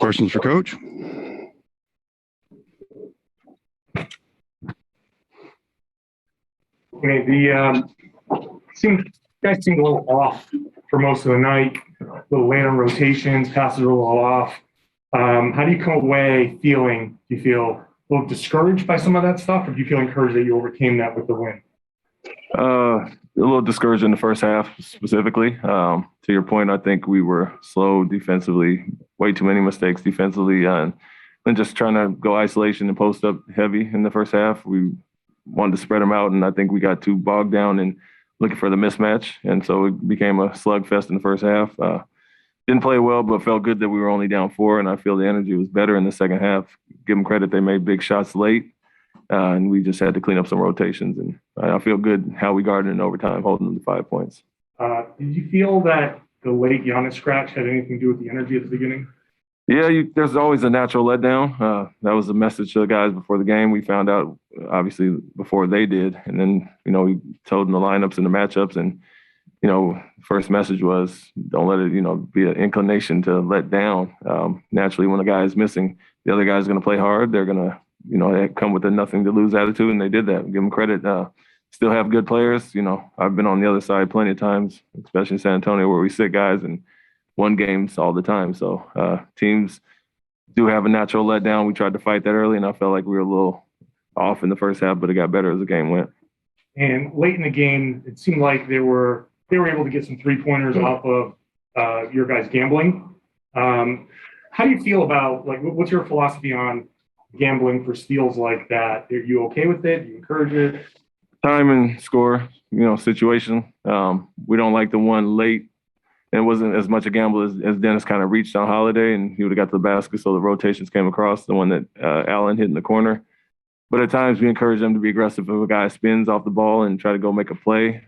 Questions for Coach? Okay, the guys seemed a little off for most of the night. A little late on rotations, passes were a little off. How do you come away feeling? Do you feel a little discouraged by some of that stuff, or do you feel encouraged that you overcame that with the win? A little discouraged in the first half specifically. To your point, I think we were slow defensively, way too many mistakes defensively, and just trying to go isolation and post up heavy in the first half. We wanted to spread them out, and I think we got too bogged down in looking for the mismatch, and so it became a slugfest in the first half. Didn't play well, but felt good that we were only down 4, and I feel the energy was better in the second half. Give them credit, they made big shots late, and we just had to clean up some rotations, and I feel good how we guarded in overtime, holding them to 5 points. Did you feel that the late Giannis scratch had anything to do with the energy at the beginning? Yeah, there's always a natural letdown. That was the message to the guys before the game. We found out, obviously, before they did. And then, we told them the lineups and the matchups. And, first message was don't let it, be an inclination to let down. Naturally, when a guy is missing, the other guy's going to play hard. They're going to, they come with a nothing to lose attitude, and they did that. Give them credit. Still have good players. I've been on the other side plenty of times, especially in San Antonio, where we sit guys and won games all the time. So teams do have a natural letdown. We tried to fight that early, and I felt like we were a little off in the first half, but it got better as the game went. And late in the game, it seemed like they were able to get some 3-pointers off of your guys gambling. How do you feel about, what's your philosophy on gambling for steals like that? Are you okay with it? Do you encourage it? Time and score, situation. We don't like the one late. And it wasn't as much a gamble as Dennis kind of reached on Holiday, and he would have got to the basket, so the rotations came across, the one that Allen hit in the corner. But at times, we encourage them to be aggressive if a guy spins off the ball and try to go make a play.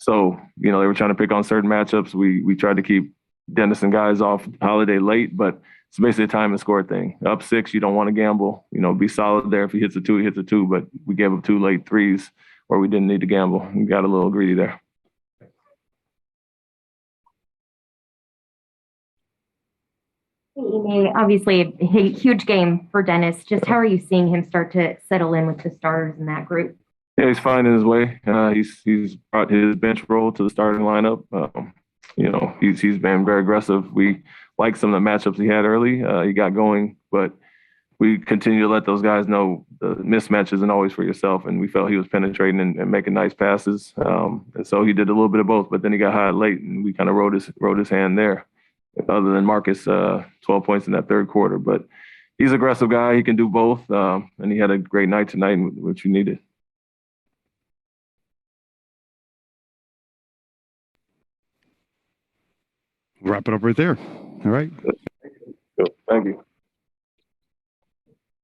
So, they were trying to pick on certain matchups. We tried to keep Dennis and guys off Holiday late, but it's basically a time and score thing. Up 6, you don't want to gamble. Be solid there. If he hits a 2, he hits a 2, but we gave up 2 late threes where we didn't need to gamble. We got a little greedy there. Ime, obviously a huge game for Dennis. Just how are you seeing him start to settle in with the starters in that group? Yeah, he's finding his way. He's brought his bench role to the starting lineup. He's been very aggressive. We like some of the matchups he had early. He got going, but we continue to let those guys know the mismatch isn't always for yourself. And we felt he was penetrating and making nice passes. And so he did a little bit of both, but then he got hot late, and we kind of rode his hand there. Other than Marcus, 12 points in that third quarter. But he's an aggressive guy. He can do both. And he had a great night tonight, which you needed. Wrap it up right there. All right. Thank you.